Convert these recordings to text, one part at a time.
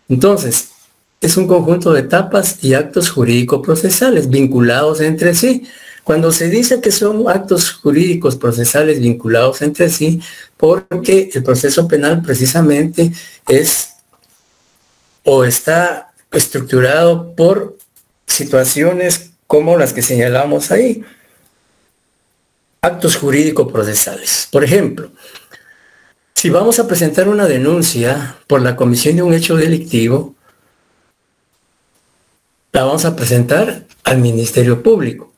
Entonces, es un conjunto de etapas y actos jurídico-procesales vinculados entre sí. Cuando se dice que son actos jurídicos procesales vinculados entre sí, porque el proceso penal precisamente es o está estructurado por situaciones como las que señalamos ahí. Actos jurídico-procesales. Por ejemplo, si vamos a presentar una denuncia por la comisión de un hecho delictivo, la vamos a presentar al Ministerio Público,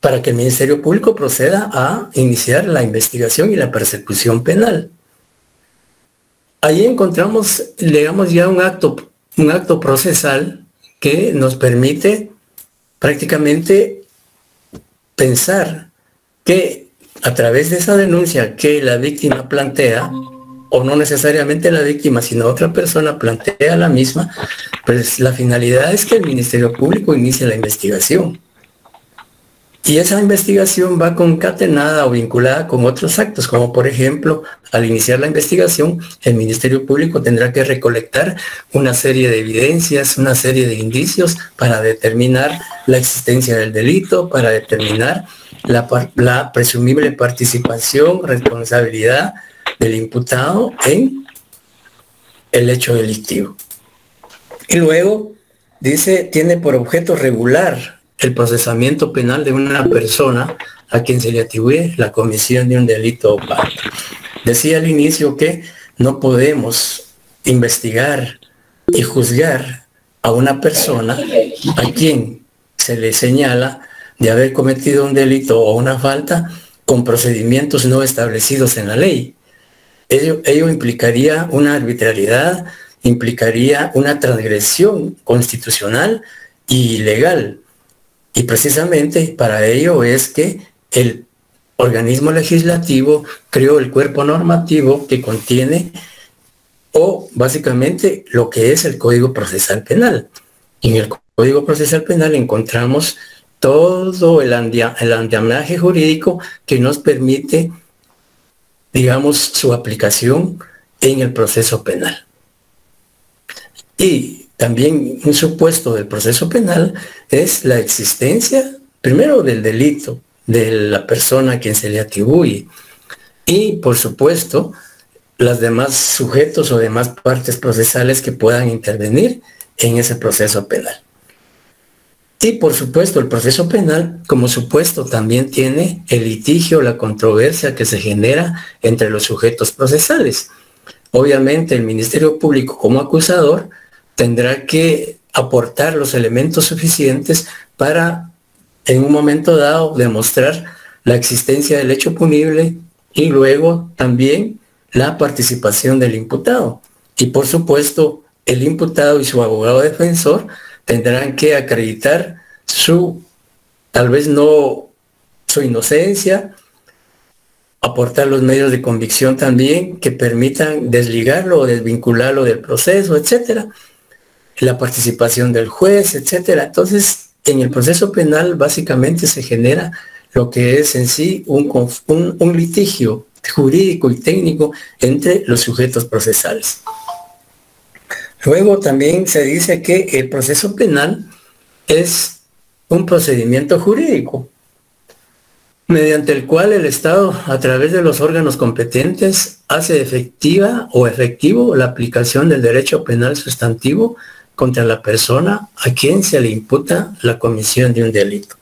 para que el Ministerio Público proceda a iniciar la investigación y la persecución penal. Ahí encontramos, digamos, ya un acto procesal que nos permite prácticamente pensar que a través de esa denuncia que la víctima plantea, o no necesariamente la víctima, sino otra persona plantea la misma, pues la finalidad es que el Ministerio Público inicie la investigación. Y esa investigación va concatenada o vinculada con otros actos, como por ejemplo, al iniciar la investigación, el Ministerio Público tendrá que recolectar una serie de evidencias, una serie de indicios para determinar la existencia del delito, para determinar la presumible participación, responsabilidad del imputado en el hecho delictivo. Y luego dice, tiene por objeto regular el procesamiento penal de una persona a quien se le atribuye la comisión de un delito o falta. Decía al inicio que no podemos investigar y juzgar a una persona a quien se le señala de haber cometido un delito o una falta con procedimientos no establecidos en la ley. Ello implicaría una arbitrariedad, implicaría una transgresión constitucional y legal. Y precisamente para ello es que el organismo legislativo creó el cuerpo normativo que contiene o básicamente lo que es el Código Procesal Penal. En el Código Procesal Penal encontramos todo el andamiaje jurídico que nos permite, digamos, su aplicación en el proceso penal. Y también un supuesto del proceso penal es la existencia, primero, del delito de la persona a quien se le atribuye y, por supuesto, los demás sujetos o demás partes procesales que puedan intervenir en ese proceso penal. Y, por supuesto, el proceso penal, como supuesto, también tiene el litigio, la controversia que se genera entre los sujetos procesales. Obviamente, el Ministerio Público, como acusador, tendrá que aportar los elementos suficientes para, en un momento dado, demostrar la existencia del hecho punible y luego también la participación del imputado. Y por supuesto, el imputado y su abogado defensor tendrán que acreditar tal vez no su inocencia, aportar los medios de convicción también que permitan desligarlo o desvincularlo del proceso, etcétera. La participación del juez, etcétera. Entonces, en el proceso penal básicamente se genera lo que es en sí un litigio jurídico y técnico entre los sujetos procesales. Luego también se dice que el proceso penal es un procedimiento jurídico mediante el cual el Estado, a través de los órganos competentes, hace efectiva o efectivo la aplicación del derecho penal sustantivo contra la persona a quien se le imputa la comisión de un delito.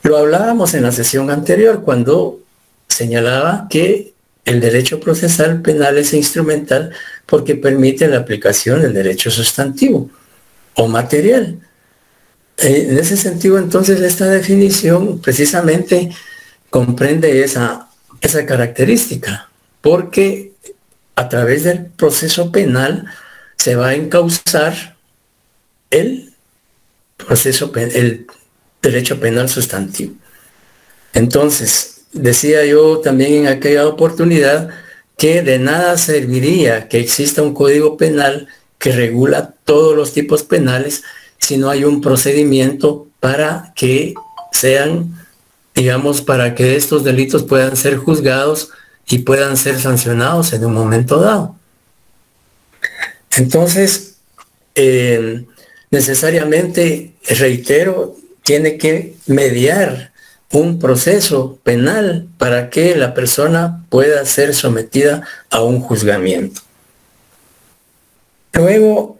Lo hablábamos en la sesión anterior cuando señalaba que el derecho procesal penal es instrumental porque permite la aplicación del derecho sustantivo o material. En ese sentido, entonces, esta definición precisamente comprende esa característica, porque a través del proceso penal se va a encauzar el derecho penal sustantivo. Entonces, decía yo también en aquella oportunidad que de nada serviría que exista un código penal que regula todos los tipos penales si no hay un procedimiento para que sean, digamos, para que estos delitos puedan ser juzgados y puedan ser sancionados en un momento dado. Entonces, necesariamente, reitero, tiene que mediar un proceso penal para que la persona pueda ser sometida a un juzgamiento. Luego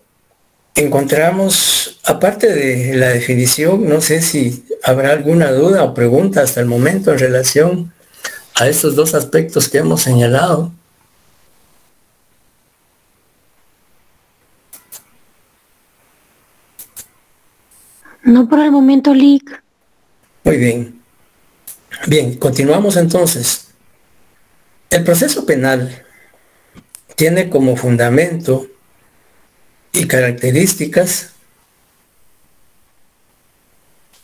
encontramos, aparte de la definición, no sé si habrá alguna duda o pregunta hasta el momento en relación a estos dos aspectos que hemos señalado. No por el momento, Lic. Muy bien. Bien, continuamos entonces. El proceso penal tiene como fundamento y características,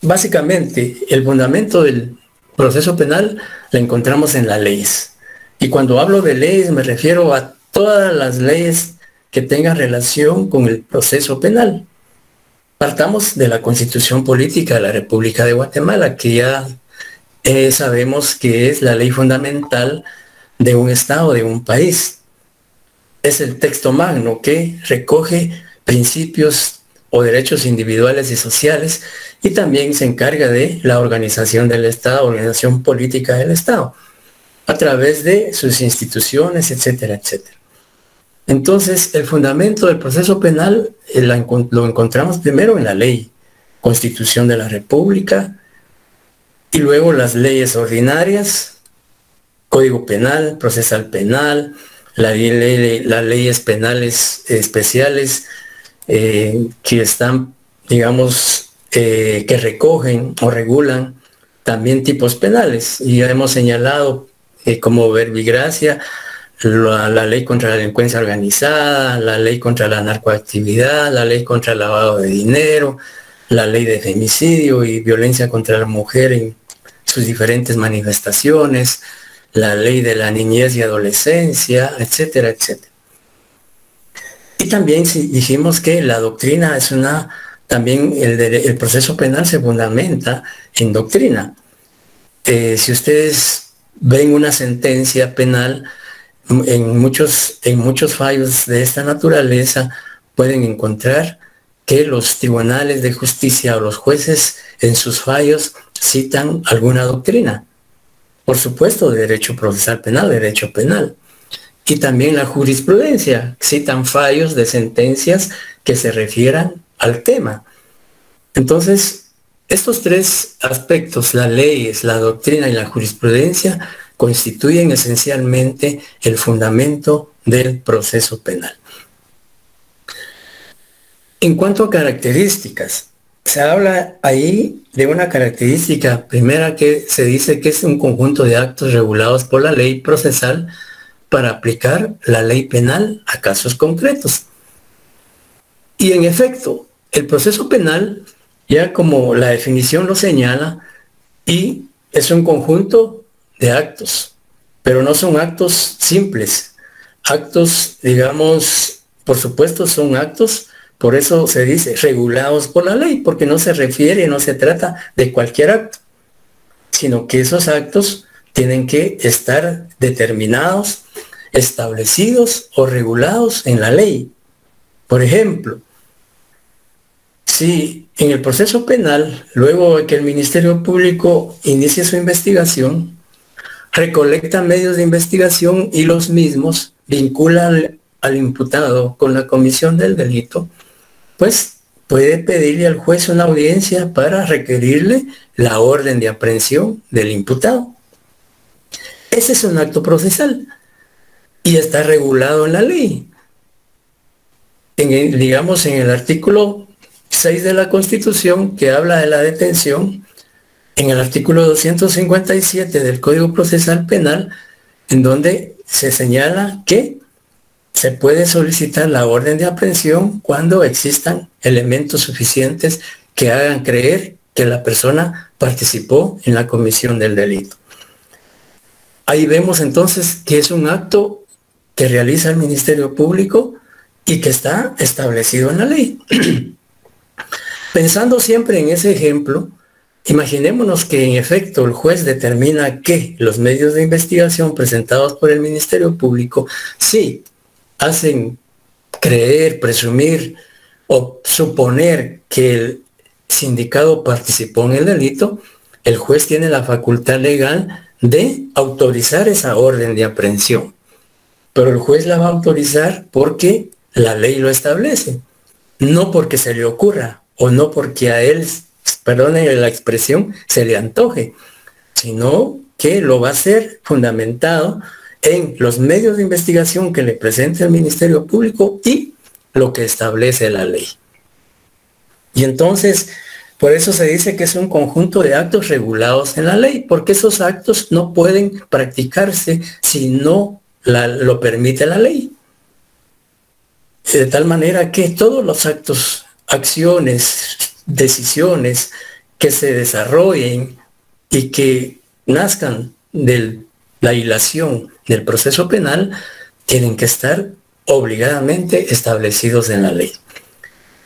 básicamente, el fundamento del proceso penal lo encontramos en las leyes. Y cuando hablo de leyes me refiero a todas las leyes que tengan relación con el proceso penal. Partamos de la Constitución Política de la República de Guatemala, que ya sabemos que es la ley fundamental de un Estado, de un país. Es el texto magno que recoge principios o derechos individuales y sociales y también se encarga de la organización del Estado, organización política del Estado, a través de sus instituciones, etcétera, etcétera. Entonces, el fundamento del proceso penal lo encontramos primero en la ley, Constitución de la República, y luego las leyes ordinarias, Código Penal, Procesal Penal, las leyes penales especiales que están, digamos, que recogen o regulan también tipos penales. Y ya hemos señalado como verbigracia la ley contra la delincuencia organizada, la ley contra la narcoactividad, la ley contra el lavado de dinero, la ley de femicidio y violencia contra la mujer en sus diferentes manifestaciones, la ley de la niñez y adolescencia, etcétera, etcétera. Y también dijimos que la doctrina es también el proceso penal se fundamenta en doctrina. Si ustedes ven una sentencia penal, en muchos fallos de esta naturaleza pueden encontrar que los tribunales de justicia o los jueces en sus fallos citan alguna doctrina. Por supuesto, de derecho procesal penal, derecho penal. Y también la jurisprudencia, citan fallos de sentencias que se refieran al tema. Entonces, estos tres aspectos, las leyes, la doctrina y la jurisprudencia, constituyen esencialmente el fundamento del proceso penal. En cuanto a características, se habla ahí de una característica primera que se dice que es un conjunto de actos regulados por la ley procesal para aplicar la ley penal a casos concretos. Y en efecto, el proceso penal, ya como la definición lo señala, y es un conjunto de actos, pero no son actos simples. Actos, digamos, por supuesto son actos, por eso se dice regulados por la ley, porque no se refiere, no se trata de cualquier acto, sino que esos actos tienen que estar determinados, establecidos o regulados en la ley. Por ejemplo, si en el proceso penal, luego de que el Ministerio Público inicie su investigación, recolecta medios de investigación y los mismos vinculan al imputado con la comisión del delito, pues puede pedirle al juez una audiencia para requerirle la orden de aprehensión del imputado. Ese es un acto procesal y está regulado en la ley. Digamos, en el artículo 6 de la Constitución, que habla de la detención, en el artículo 257 del Código Procesal Penal, en donde se señala que se puede solicitar la orden de aprehensión cuando existan elementos suficientes que hagan creer que la persona participó en la comisión del delito. Ahí vemos entonces que es un acto que realiza el Ministerio Público y que está establecido en la ley. Pensando siempre en ese ejemplo, imaginémonos que en efecto el juez determina que los medios de investigación presentados por el Ministerio Público sí hacen creer, presumir o suponer que el sindicado participó en el delito, el juez tiene la facultad legal de autorizar esa orden de aprehensión. Pero el juez la va a autorizar porque la ley lo establece, no porque se le ocurra o no porque a él, perdone la expresión, se le antoje, sino que lo va a hacer fundamentado en los medios de investigación que le presente el Ministerio Público y lo que establece la ley. Y entonces, por eso se dice que es un conjunto de actos regulados en la ley, porque esos actos no pueden practicarse si no lo permite la ley. De tal manera que todos los actos, acciones, decisiones que se desarrollen y que nazcan de la hilación del proceso penal tienen que estar obligadamente establecidos en la ley.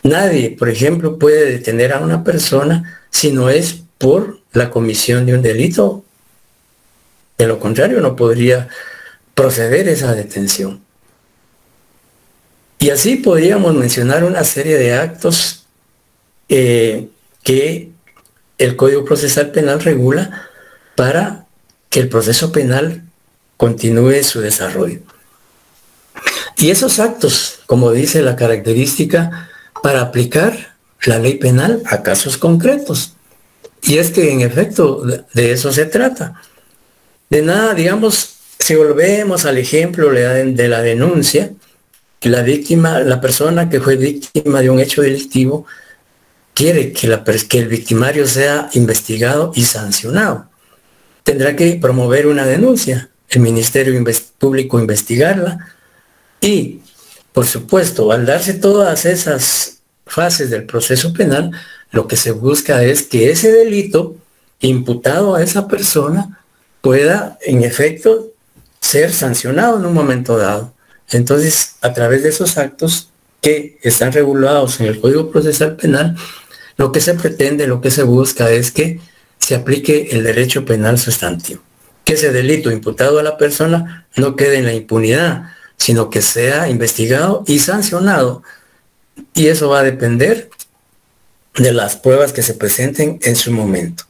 Nadie, por ejemplo, puede detener a una persona si no es por la comisión de un delito. De lo contrario, no podría proceder esa detención. Y así podríamos mencionar una serie de actos que el Código Procesal Penal regula para que el proceso penal continúe su desarrollo. Y esos actos, como dice la característica, para aplicar la ley penal a casos concretos. Y es que en efecto de eso se trata. De nada, digamos, si volvemos al ejemplo de la denuncia, que la víctima, la persona que fue víctima de un hecho delictivo, quiere que el victimario sea investigado y sancionado. Tendrá que promover una denuncia, el Ministerio Público investigarla y, por supuesto, al darse todas esas fases del proceso penal, lo que se busca es que ese delito imputado a esa persona pueda, en efecto, ser sancionado en un momento dado. Entonces, a través de esos actos que están regulados en el Código Procesal Penal, lo que se pretende, lo que se busca es que se aplique el derecho penal sustantivo. Que ese delito imputado a la persona no quede en la impunidad, sino que sea investigado y sancionado. Y eso va a depender de las pruebas que se presenten en su momento.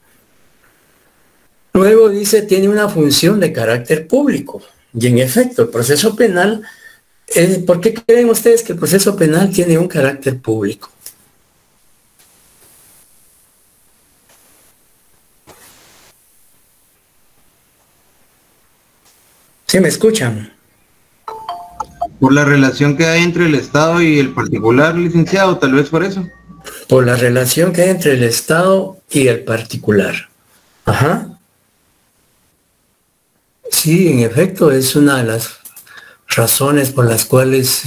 Luego dice, tiene una función de carácter público. Y en efecto, el proceso penal, ¿por qué creen ustedes que el proceso penal tiene un carácter público? ¿Sí me escuchan? Por la relación que hay entre el Estado y el particular, licenciado, tal vez por eso. Por la relación que hay entre el Estado y el particular. Ajá. Sí, en efecto, es una de las razones por las cuales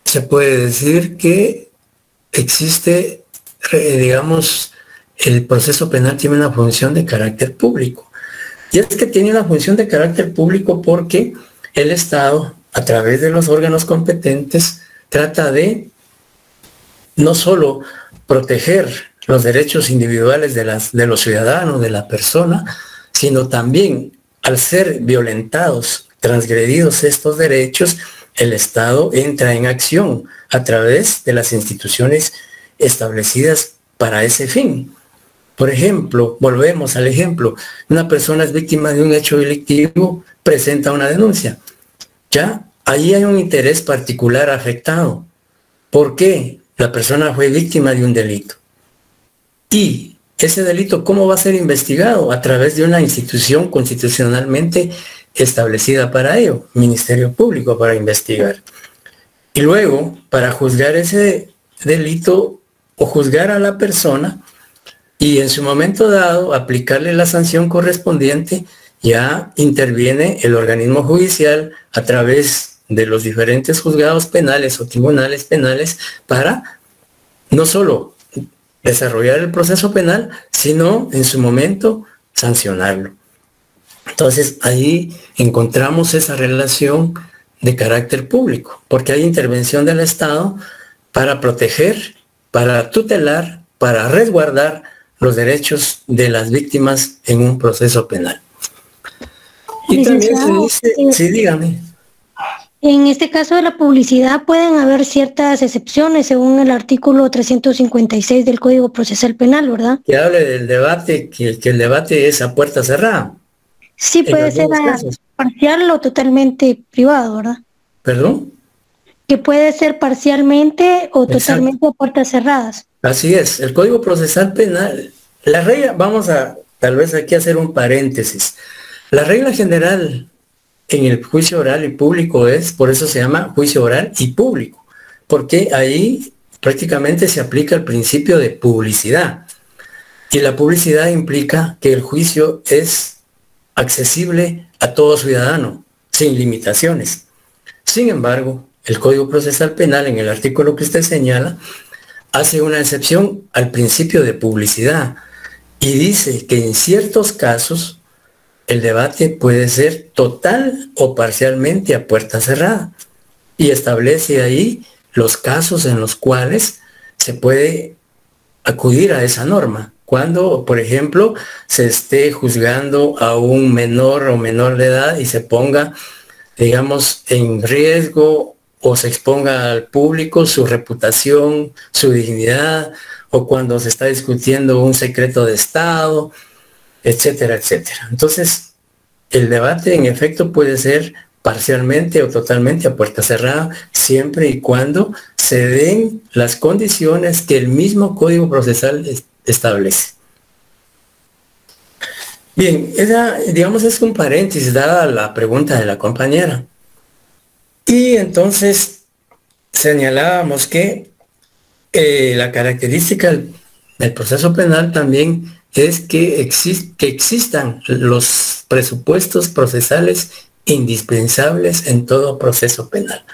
se puede decir que existe, digamos, el proceso penal tiene una función de carácter público. Y es que tiene una función de carácter público porque el Estado, a través de los órganos competentes, trata de no solo proteger los derechos individuales de los ciudadanos, de la persona, sino también, al ser violentados, transgredidos estos derechos, el Estado entra en acción a través de las instituciones establecidas para ese fin. Por ejemplo, volvemos al ejemplo, una persona es víctima de un hecho delictivo, presenta una denuncia. Ya, ahí hay un interés particular afectado. ¿Por qué? La persona fue víctima de un delito. Y ese delito, ¿cómo va a ser investigado? A través de una institución constitucionalmente establecida para ello, Ministerio Público para investigar. Y luego, para juzgar ese delito o juzgar a la persona y en su momento dado aplicarle la sanción correspondiente, ya interviene el organismo judicial a través de los diferentes juzgados penales o tribunales penales para no solo desarrollar el proceso penal, sino en su momento sancionarlo. Entonces ahí encontramos esa relación de carácter público, porque hay intervención del Estado para proteger, para tutelar, para resguardar los derechos de las víctimas en un proceso penal. Y también se dice, sí, dígame. En este caso de la publicidad pueden haber ciertas excepciones según el artículo 356 del Código Procesal Penal, ¿verdad? Que hable del debate, que el debate es a puerta cerrada. Sí, puede ser parcial o totalmente privado, ¿verdad? ¿Perdón? Que puede ser parcialmente o totalmente a puertas cerradas. Así es, el Código Procesal Penal, la regla, vamos a tal vez aquí hacer un paréntesis. La regla general en el juicio oral y público es, por eso se llama juicio oral y público, porque ahí prácticamente se aplica el principio de publicidad. Y la publicidad implica que el juicio es accesible a todo ciudadano, sin limitaciones. Sin embargo, el Código Procesal Penal, en el artículo que usted señala, hace una excepción al principio de publicidad y dice que en ciertos casos el debate puede ser total o parcialmente a puerta cerrada y establece ahí los casos en los cuales se puede acudir a esa norma. Cuando, por ejemplo, se esté juzgando a un menor o menor de edad y se ponga, digamos, en riesgo o se exponga al público su reputación, su dignidad, o cuando se está discutiendo un secreto de Estado, etcétera, etcétera. Entonces, el debate en efecto puede ser parcialmente o totalmente a puerta cerrada, siempre y cuando se den las condiciones que el mismo Código Procesal establece. Bien, esa, digamos, es un paréntesis dada la pregunta de la compañera. Y entonces señalábamos que la característica del proceso penal también es que existan los presupuestos procesales indispensables en todo proceso penal.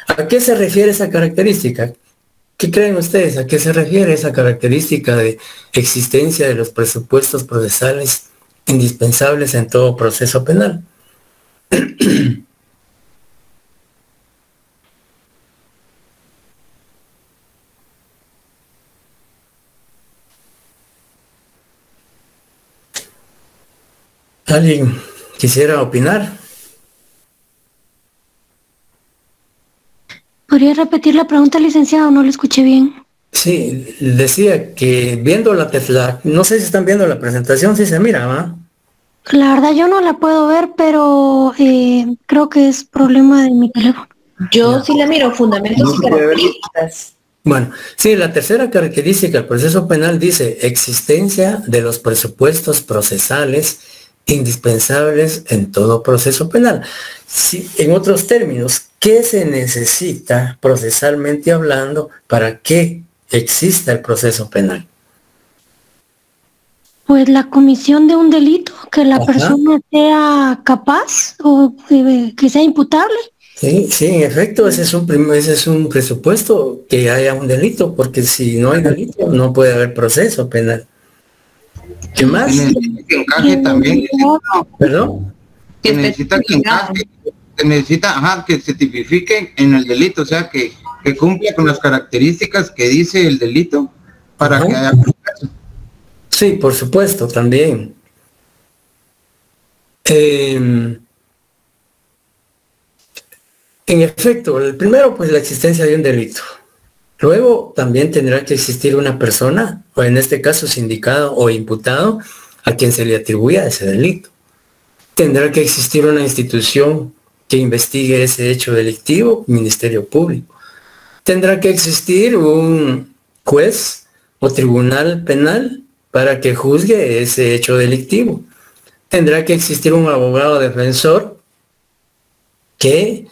¿A qué se refiere esa característica? ¿Qué creen ustedes? ¿A qué se refiere esa característica de existencia de los presupuestos procesales indispensables en todo proceso penal? ¿Alguien quisiera opinar? ¿Podría repetir la pregunta, licenciado? No lo escuché bien. Sí, decía que viendo no sé si están viendo la presentación, si se mira, ¿va? La verdad yo no la puedo ver, pero creo que es problema de mi teléfono. Yo sí la miro, fundamentos y características. Bueno, sí, la tercera característica del proceso penal dice existencia de los presupuestos procesales indispensables en todo proceso penal. Sí, en otros términos, ¿qué se necesita procesalmente hablando para que exista el proceso penal? Pues la comisión de un delito, que la persona sea capaz o que sea imputable. Sí, sí, en efecto, ese es un presupuesto, que haya un delito, porque si no hay delito no puede haber proceso penal. ¿Qué más? Que encaje también. ¿Perdón? Que necesita que encaje, que necesita, que se tipifique en el delito, o sea, que cumpla con las características que dice el delito para que haya proceso. Sí, por supuesto, también. En efecto, el primero, pues la existencia de un delito. Luego también tendrá que existir una persona, o en este caso sindicado o imputado, a quien se le atribuya ese delito. Tendrá que existir una institución que investigue ese hecho delictivo, Ministerio Público. Tendrá que existir un juez o tribunal penal para que juzgue ese hecho delictivo. Tendrá que existir un abogado defensor que,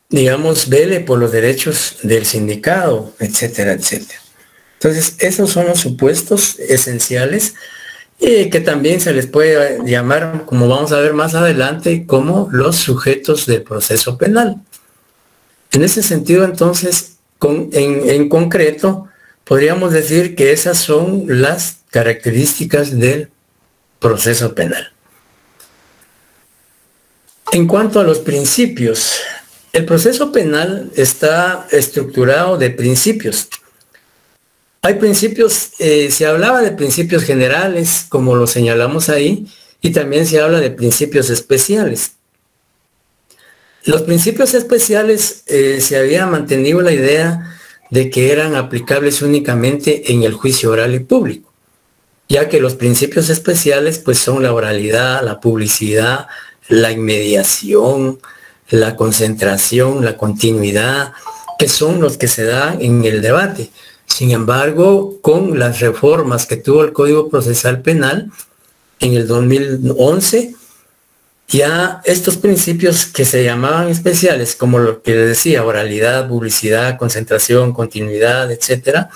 digamos, vele por los derechos del sindicado, etcétera, etcétera. Entonces, esos son los supuestos esenciales que también se les puede llamar, como vamos a ver más adelante, como los sujetos del proceso penal. En ese sentido, entonces, en concreto, podríamos decir que esas son las características del proceso penal. En cuanto a los principios, el proceso penal está estructurado de principios. Hay principios, se hablaba de principios generales, como lo señalamos ahí, y también se habla de principios especiales. Los principios especiales se había mantenido la idea de que eran aplicables únicamente en el juicio oral y público, ya que los principios especiales pues son la oralidad, la publicidad, la inmediación, la concentración, la continuidad, que son los que se dan en el debate. Sin embargo, con las reformas que tuvo el Código Procesal Penal en el 2011, ya estos principios que se llamaban especiales, como lo que les decía, oralidad, publicidad, concentración, continuidad, etcétera,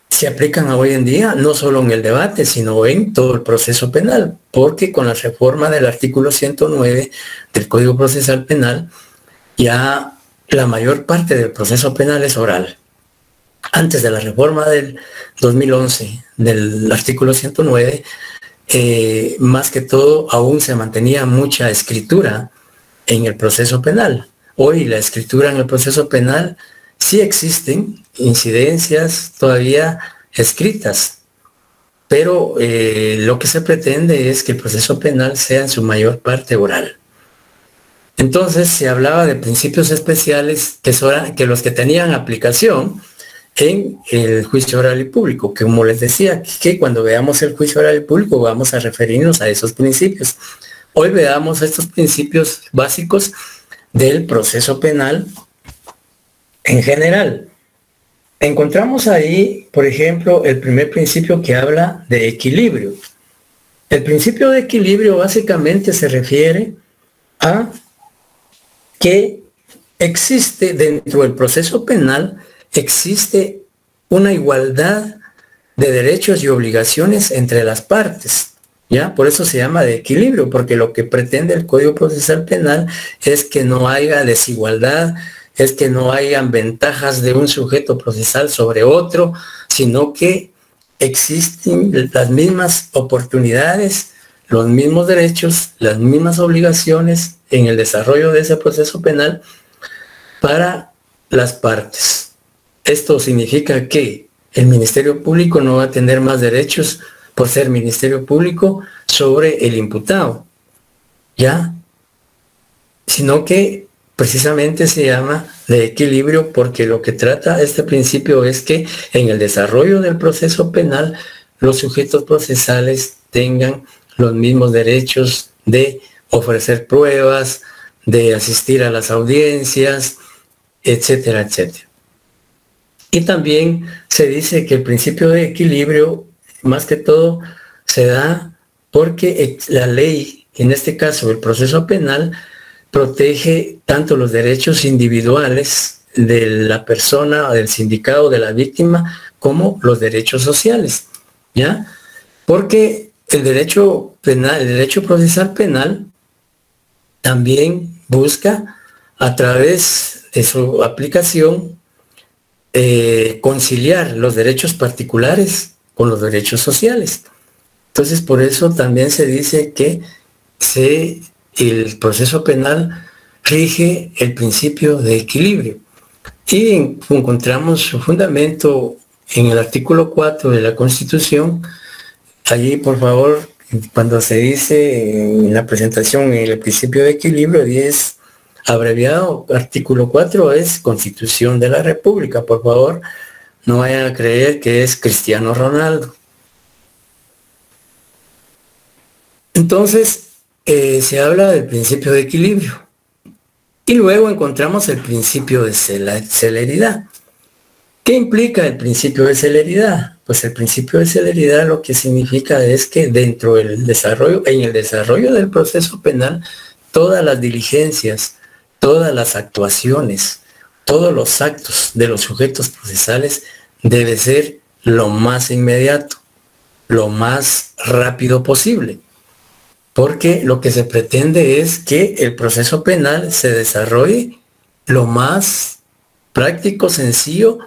se aplican hoy en día no solo en el debate, sino en todo el proceso penal, porque con la reforma del artículo 109 del Código Procesal Penal, ya la mayor parte del proceso penal es oral. Antes de la reforma del 2011 del artículo 109, más que todo aún se mantenía mucha escritura en el proceso penal. Hoy la escritura en el proceso penal sí existen incidencias todavía escritas, pero lo que se pretende es que el proceso penal sea en su mayor parte oral. Entonces se hablaba de principios especiales que los que tenían aplicación en el juicio oral y público, que como les decía, que cuando veamos el juicio oral y público vamos a referirnos a esos principios. Hoy veamos estos principios básicos del proceso penal en general. Encontramos ahí, por ejemplo, el primer principio que habla de equilibrio. El principio de equilibrio básicamente se refiere a que existe dentro del proceso penal, existe una igualdad de derechos y obligaciones entre las partes, ¿ya? Por eso se llama de equilibrio, porque lo que pretende el Código Procesal Penal es que no haya desigualdad, es que no hayan ventajas de un sujeto procesal sobre otro, sino que existen las mismas oportunidades, los mismos derechos, las mismas obligaciones en el desarrollo de ese proceso penal para las partes. Esto significa que el Ministerio Público no va a tener más derechos por ser Ministerio Público sobre el imputado, ¿ya? Sino que precisamente se llama de equilibrio porque lo que trata este principio es que en el desarrollo del proceso penal los sujetos procesales tengan los mismos derechos de ofrecer pruebas, de asistir a las audiencias, etcétera, etcétera. Y también se dice que el principio de equilibrio, más que todo, se da porque la ley, en este caso el proceso penal, protege tanto los derechos individuales de la persona, del sindicado, de la víctima, como los derechos sociales, ¿ya? Porque el derecho penal, el derecho procesal penal, también busca, a través de su aplicación, conciliar los derechos particulares con los derechos sociales. Entonces, por eso también se dice que el proceso penal rige el principio de equilibrio. Y encontramos su fundamento en el artículo 4 de la Constitución. Allí, por favor, cuando se dice en la presentación el principio de equilibrio, 10 abreviado, artículo 4 es Constitución de la República. Por favor, no vayan a creer que es Cristiano Ronaldo. Entonces, se habla del principio de equilibrio. Y luego encontramos el principio de celeridad. ¿Qué implica el principio de celeridad? Pues el principio de celeridad lo que significa es que dentro del desarrollo, en el desarrollo del proceso penal, todas las diligencias, todas las actuaciones, todos los actos de los sujetos procesales debe ser lo más inmediato, lo más rápido posible. Porque lo que se pretende es que el proceso penal se desarrolle lo más práctico, sencillo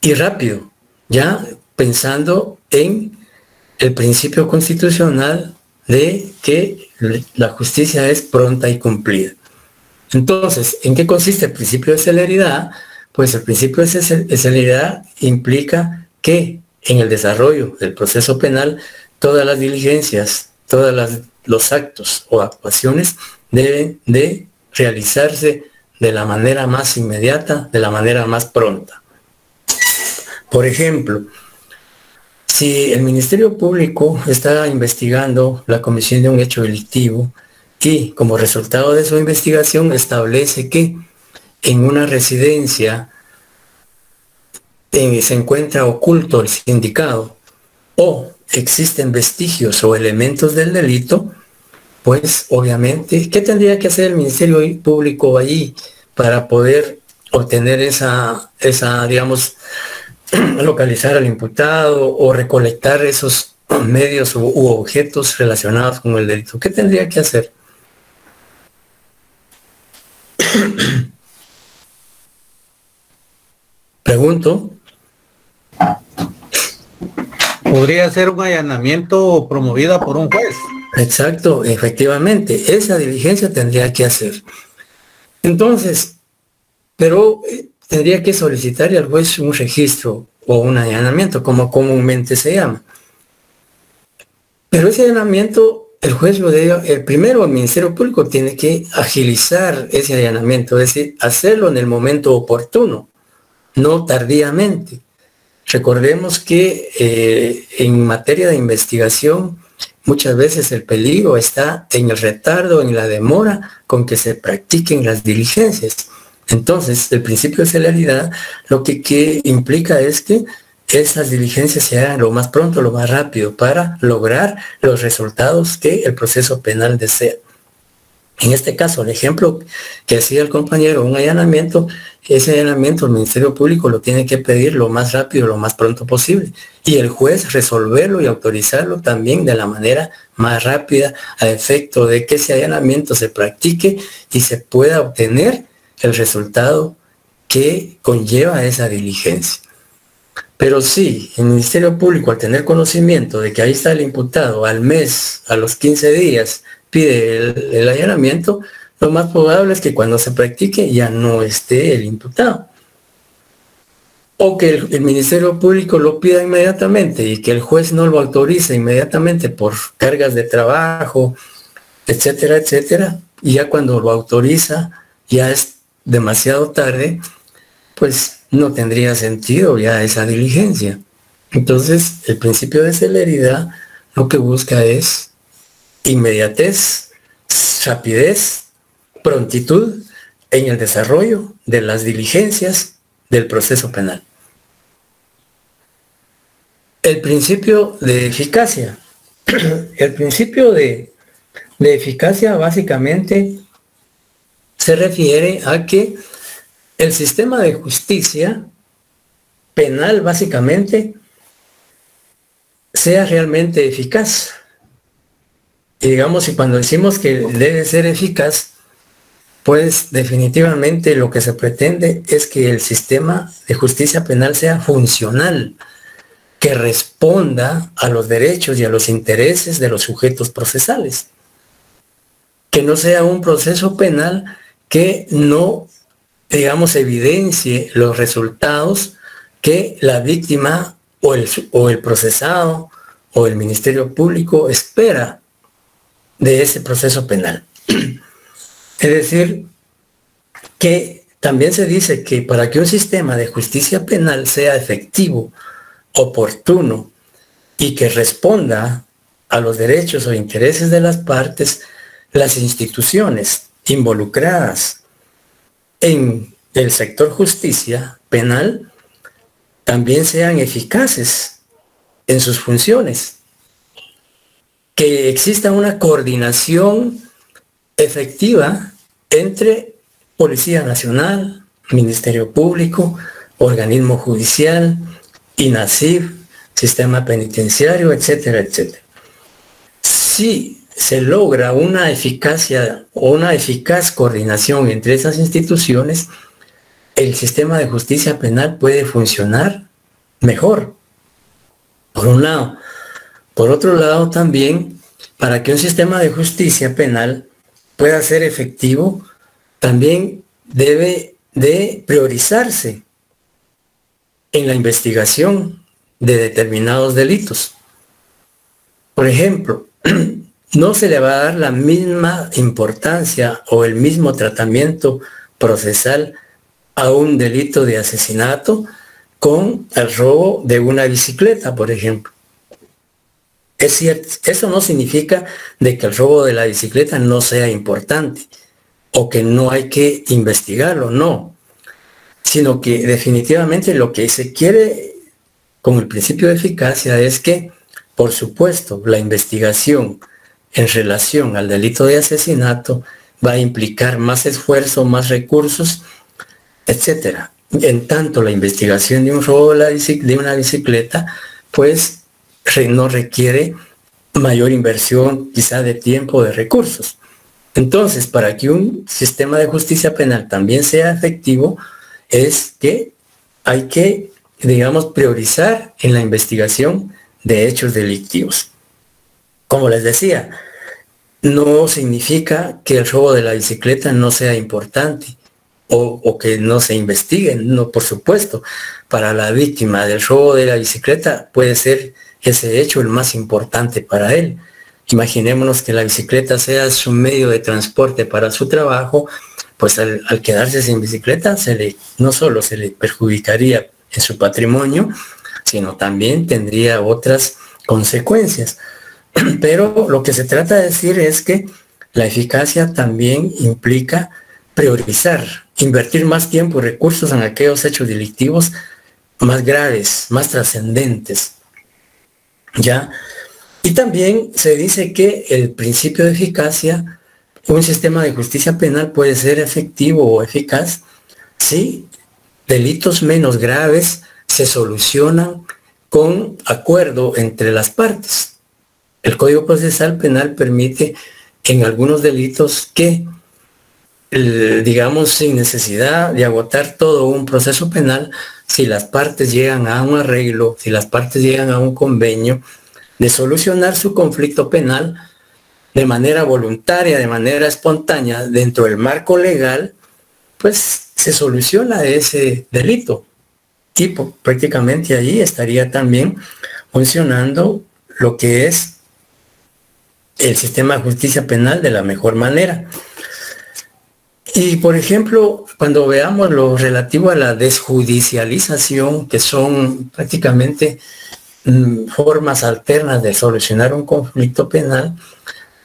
y rápido, ya pensando en el principio constitucional de que la justicia es pronta y cumplida. Entonces, ¿en qué consiste el principio de celeridad? Pues el principio de celeridad implica que en el desarrollo del proceso penal todas las diligencias, todos los actos o actuaciones deben de realizarse de la manera más inmediata, de la manera más pronta. Por ejemplo, si el Ministerio Público está investigando la comisión de un hecho delictivo y como resultado de su investigación establece que en una residencia se encuentra oculto el sindicado o existen vestigios o elementos del delito, pues obviamente, ¿qué tendría que hacer el Ministerio Público allí para poder obtener digamos, localizar al imputado o recolectar esos medios u objetos relacionados con el delito? ¿Qué tendría que hacer? Pregunto. Podría ser un allanamiento promovida por un juez. Exacto, efectivamente, esa diligencia tendría que hacer. Entonces, pero tendría que solicitarle al juez un registro o un allanamiento, como comúnmente se llama. Pero ese allanamiento, el juez lo debe, primero el Ministerio Público tiene que agilizar ese allanamiento, es decir, hacerlo en el momento oportuno, no tardíamente. Recordemos que en materia de investigación, muchas veces el peligro está en el retardo, en la demora con que se practiquen las diligencias. Entonces, el principio de celeridad lo que implica es que esas diligencias se hagan lo más pronto, lo más rápido, para lograr los resultados que el proceso penal desea. En este caso, el ejemplo que hacía el compañero, un allanamiento, ese allanamiento el Ministerio Público lo tiene que pedir lo más rápido, lo más pronto posible. Y el juez resolverlo y autorizarlo también de la manera más rápida, a efecto de que ese allanamiento se practique y se pueda obtener el resultado que conlleva esa diligencia. Pero sí, el Ministerio Público, al tener conocimiento de que ahí está el imputado, al mes, a los 15 días, pide el allanamiento, lo más probable es que cuando se practique ya no esté el imputado. O que el Ministerio Público lo pida inmediatamente y que el juez no lo autorice inmediatamente por cargas de trabajo, etcétera, etcétera. Y ya cuando lo autoriza ya es demasiado tarde, pues no tendría sentido ya esa diligencia. Entonces, el principio de celeridad lo que busca es inmediatez, rapidez, prontitud en el desarrollo de las diligencias del proceso penal. El principio de eficacia. El principio de eficacia básicamente se refiere a que el sistema de justicia penal básicamente sea realmente eficaz. Y digamos, y cuando decimos que debe ser eficaz, pues definitivamente lo que se pretende es que el sistema de justicia penal sea funcional, que responda a los derechos y a los intereses de los sujetos procesales. Que no sea un proceso penal que no, digamos, evidencie los resultados que la víctima o el procesado o el Ministerio Público espera de ese proceso penal. Es decir, que también se dice que para que un sistema de justicia penal sea efectivo, oportuno y que responda a los derechos o intereses de las partes, las instituciones involucradas en el sector justicia penal también sean eficaces en sus funciones. Que exista una coordinación efectiva entre Policía Nacional, Ministerio Público, organismo judicial, INASIF, sistema penitenciario, etcétera, etcétera. Si se logra una eficacia o una eficaz coordinación entre esas instituciones, el sistema de justicia penal puede funcionar mejor, por un lado. Por otro lado, también, para que un sistema de justicia penal pueda ser efectivo, también debe de priorizarse en la investigación de determinados delitos. Por ejemplo, no se le va a dar la misma importancia o el mismo tratamiento procesal a un delito de asesinato con el robo de una bicicleta, por ejemplo. Es cierto, eso no significa de que el robo de la bicicleta no sea importante o que no hay que investigarlo, no, sino que definitivamente lo que se quiere con el principio de eficacia es que, por supuesto, la investigación en relación al delito de asesinato va a implicar más esfuerzo, más recursos, etcétera. En tanto, la investigación de un robo de una bicicleta, pues no requiere mayor inversión, quizá de tiempo, de recursos. Entonces, para que un sistema de justicia penal también sea efectivo, es que hay que, digamos, priorizar en la investigación de hechos delictivos. Como les decía, no significa que el robo de la bicicleta no sea importante o que no se investigue, no, por supuesto. Para la víctima del robo de la bicicleta puede ser ese hecho el más importante para él. Imaginémonos que la bicicleta sea su medio de transporte para su trabajo, pues al quedarse sin bicicleta no solo se le perjudicaría en su patrimonio, sino también tendría otras consecuencias. Pero lo que se trata de decir es que la eficacia también implica priorizar, invertir más tiempo y recursos en aquellos hechos delictivos más graves, más trascendentes. ¿Ya? Y también se dice que el principio de eficacia, un sistema de justicia penal puede ser efectivo o eficaz si delitos menos graves se solucionan con acuerdo entre las partes. El Código Procesal Penal permite en algunos delitos que, digamos, sin necesidad de agotar todo un proceso penal, si las partes llegan a un arreglo, si las partes llegan a un convenio, de solucionar su conflicto penal de manera voluntaria, de manera espontánea, dentro del marco legal, pues se soluciona ese delito. Y prácticamente ahí estaría también funcionando lo que es el sistema de justicia penal de la mejor manera. Y por ejemplo, cuando veamos lo relativo a la desjudicialización, que son prácticamente formas alternas de solucionar un conflicto penal,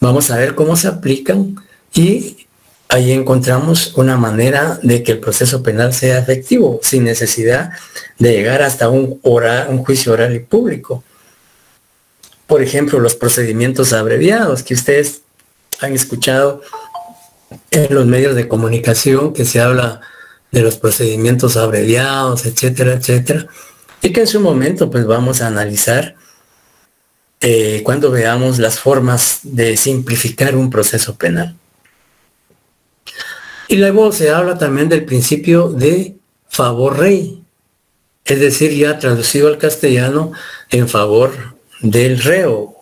vamos a ver cómo se aplican y ahí encontramos una manera de que el proceso penal sea efectivo, sin necesidad de llegar hasta un juicio oral y público. Por ejemplo, los procedimientos abreviados que ustedes han escuchado en los medios de comunicación, que se habla de los procedimientos abreviados, etcétera, etcétera, y que en su momento pues vamos a analizar cuando veamos las formas de simplificar un proceso penal. Y luego se habla también del principio de favor rei, es decir, ya traducido al castellano, en favor del reo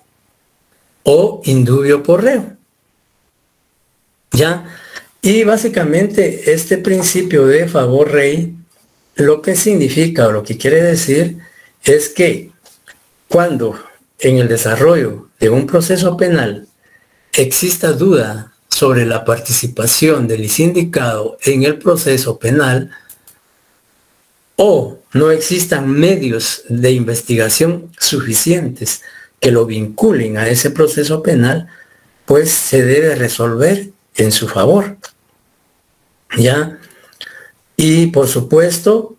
o indubio por reo. ¿Ya? Y básicamente este principio de favor rei, lo que significa o lo que quiere decir es que cuando en el desarrollo de un proceso penal exista duda sobre la participación del sindicado en el proceso penal o no existan medios de investigación suficientes que lo vinculen a ese proceso penal, pues se debe resolver en su favor. ¿Ya? Y por supuesto,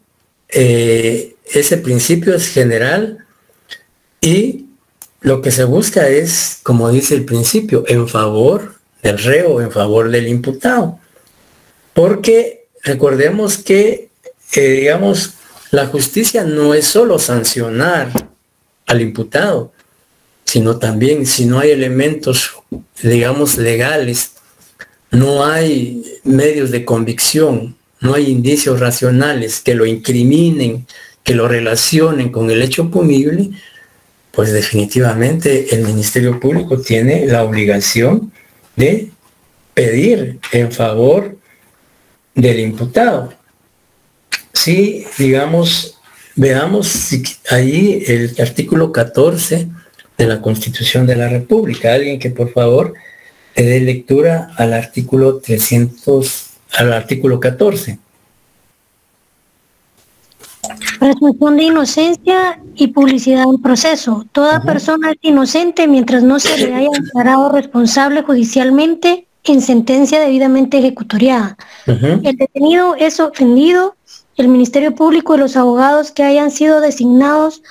ese principio es general y lo que se busca es, como dice el principio, en favor del reo, en favor del imputado. Porque recordemos que, digamos, la justicia no es solo sancionar al imputado, sino también si no hay elementos, digamos, legales, no hay medios de convicción, no hay indicios racionales que lo incriminen, que lo relacionen con el hecho punible, pues definitivamente el Ministerio Público tiene la obligación de pedir en favor del imputado. Si, digamos, veamos ahí el artículo 14 de la Constitución de la República. Alguien que por favor le dé lectura al artículo 14. Presunción de inocencia y publicidad del proceso. Toda persona es inocente mientras no se le haya declarado responsable judicialmente en sentencia debidamente ejecutoriada. El detenido es ofendido. El Ministerio Público y los abogados que hayan sido designados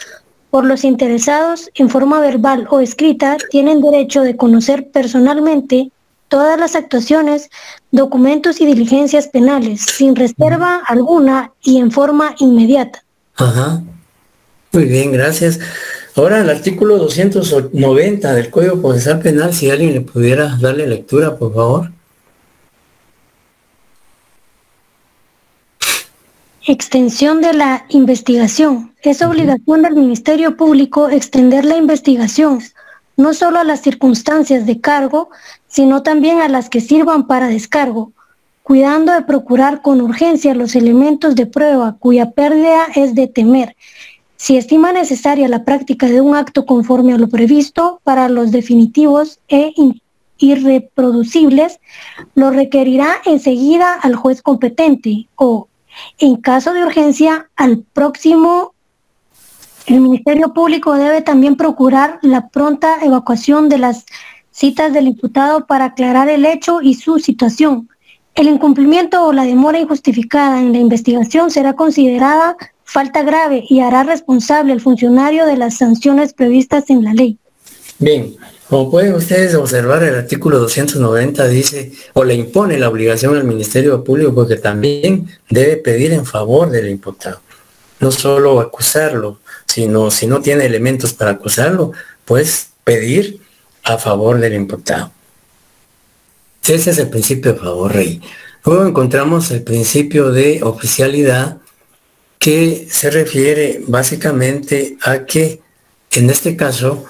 por los interesados en forma verbal o escrita tienen derecho de conocer personalmente todas las actuaciones, documentos y diligencias penales, sin reserva alguna y en forma inmediata. Muy bien, gracias. Ahora el artículo 290 del Código Procesal Penal, si alguien le pudiera darle lectura, por favor. Extensión de la investigación. Es obligación del Ministerio Público extender la investigación, no solo a las circunstancias de cargo, sino también a las que sirvan para descargo, cuidando de procurar con urgencia los elementos de prueba cuya pérdida es de temer. Si estima necesaria la práctica de un acto conforme a lo previsto para los definitivos e irreproducibles, lo requerirá enseguida al juez competente o, en caso de urgencia, al próximo. El Ministerio Público debe también procurar la pronta evacuación de las citas del imputado para aclarar el hecho y su situación. El incumplimiento o la demora injustificada en la investigación será considerada falta grave y hará responsable al funcionario de las sanciones previstas en la ley. Bien, como pueden ustedes observar, el artículo 290 dice o le impone la obligación al Ministerio Público porque también debe pedir en favor del imputado. No solo acusarlo, sino si no tiene elementos para acusarlo, pues pedir a favor del imputado. Ese es el principio de favor rey. Luego encontramos el principio de oficialidad, que se refiere básicamente a que, en este caso,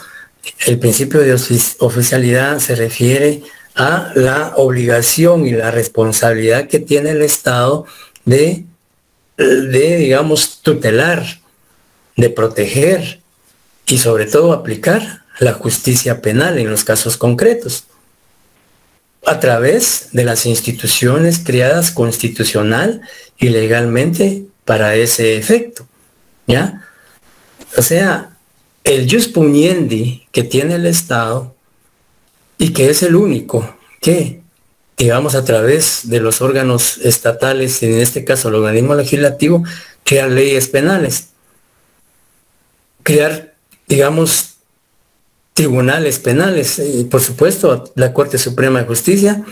el principio de oficialidad se refiere a la obligación y la responsabilidad que tiene el Estado de digamos, tutelar, de proteger y sobre todo aplicar la justicia penal en los casos concretos, a través de las instituciones creadas constitucional y legalmente para ese efecto, ¿ya? O sea, el jus puniendi que tiene el Estado y que es el único que, digamos, a través de los órganos estatales, en este caso el organismo legislativo, crear leyes penales, crear, digamos, tribunales penales, y por supuesto la Corte Suprema de Justicia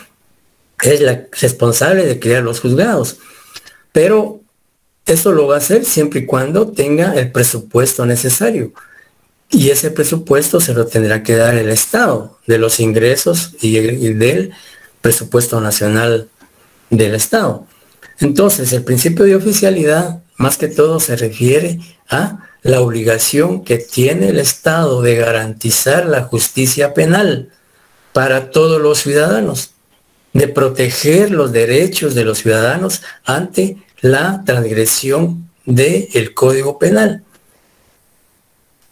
es la responsable de crear los juzgados, pero eso lo va a hacer siempre y cuando tenga el presupuesto necesario, y ese presupuesto se lo tendrá que dar el Estado, de los ingresos y del presupuesto nacional del Estado. Entonces, el principio de oficialidad, más que todo, se refiere a la obligación que tiene el Estado de garantizar la justicia penal para todos los ciudadanos, de proteger los derechos de los ciudadanos ante la transgresión del Código Penal.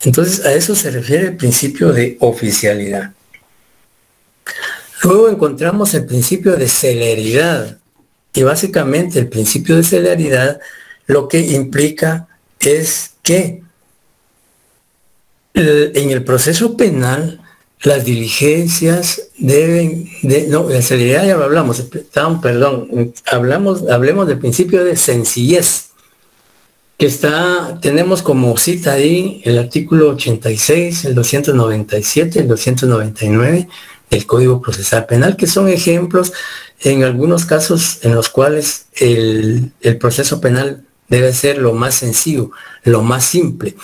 Entonces, a eso se refiere el principio de oficialidad. Luego encontramos el principio de celeridad, y básicamente el principio de celeridad lo que implica es que en el proceso penal las diligencias deben la celeridad ya lo hablamos, hablemos del principio de sencillez, que tenemos como cita ahí el artículo 86, el 297, el 299 del Código Procesal Penal, que son ejemplos en algunos casos en los cuales el proceso penal debe ser lo más sencillo, lo más simple.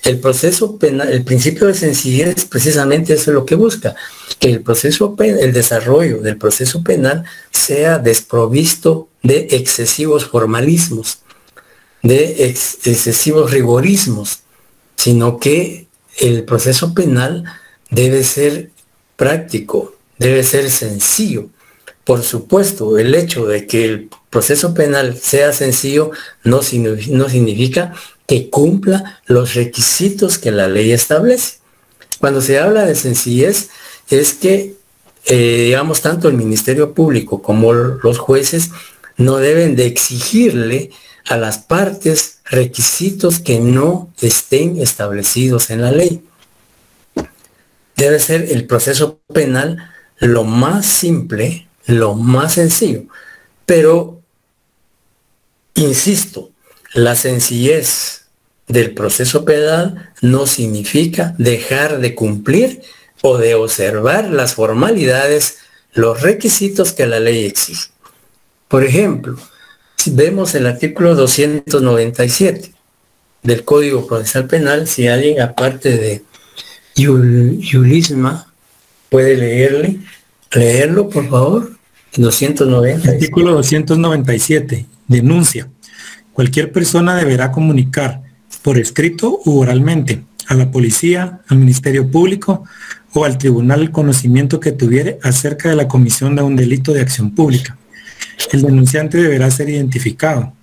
El proceso penal, el principio de sencillez, precisamente eso es lo que busca, que el desarrollo del proceso penal sea desprovisto de excesivos formalismos, de excesivos rigorismos, sino que el proceso penal debe ser práctico, debe ser sencillo. Por supuesto, el hecho de que el proceso penal sea sencillo no significa que cumpla los requisitos que la ley establece. Cuando se habla de sencillez, es que, digamos, tanto el Ministerio Público como los jueces no deben de exigirle a las partes requisitos que no estén establecidos en la ley. Debe ser el proceso penal lo más simple, lo más sencillo. Pero, insisto, la sencillez del proceso penal no significa dejar de cumplir o de observar las formalidades, los requisitos que la ley exige. Por ejemplo, si vemos el artículo 297 del Código Procesal Penal, si alguien aparte de Yulisma puede leerlo, por favor. 290. Artículo 297. Denuncia. Cualquier persona deberá comunicar por escrito u oralmente a la policía, al Ministerio Público o al tribunal el conocimiento que tuviere acerca de la comisión de un delito de acción pública. El denunciante deberá ser identificado.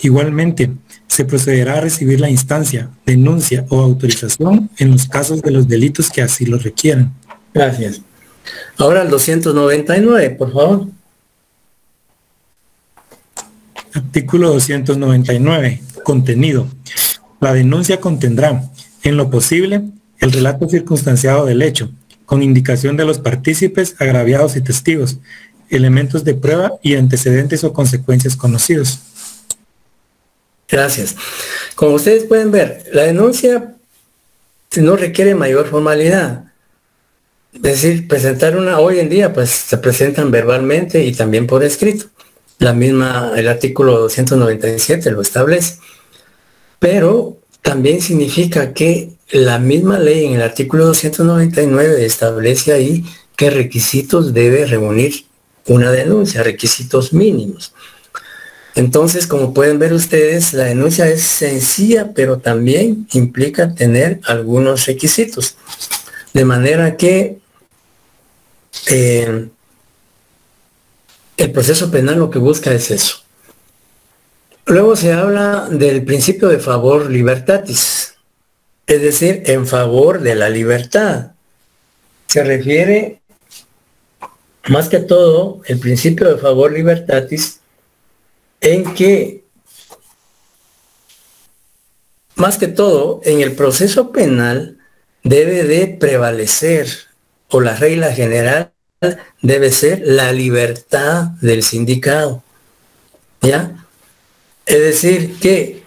Igualmente, se procederá a recibir la instancia, denuncia o autorización en los casos de los delitos que así lo requieran. Gracias. Ahora el 299, por favor. Artículo 299. Contenido. La denuncia contendrá, en lo posible, el relato circunstanciado del hecho, con indicación de los partícipes, agraviados y testigos, elementos de prueba y antecedentes o consecuencias conocidos. Gracias. Como ustedes pueden ver, la denuncia no requiere mayor formalidad. Es decir, presentar una, hoy en día, pues se presentan verbalmente y también por escrito. El artículo 297 lo establece. Pero también significa que la misma ley en el artículo 299 establece ahí qué requisitos debe reunir una denuncia, requisitos mínimos. Entonces, como pueden ver ustedes, la denuncia es sencilla, pero también implica tener algunos requisitos. De manera que el proceso penal lo que busca es eso. Luego se habla del principio de favor libertatis, es decir, en favor de la libertad. Se refiere, más que todo, el principio de favor libertatis, en que, más que todo, en el proceso penal debe de prevalecer, o la regla general debe ser la libertad del sindicado, ¿ya? Es decir, que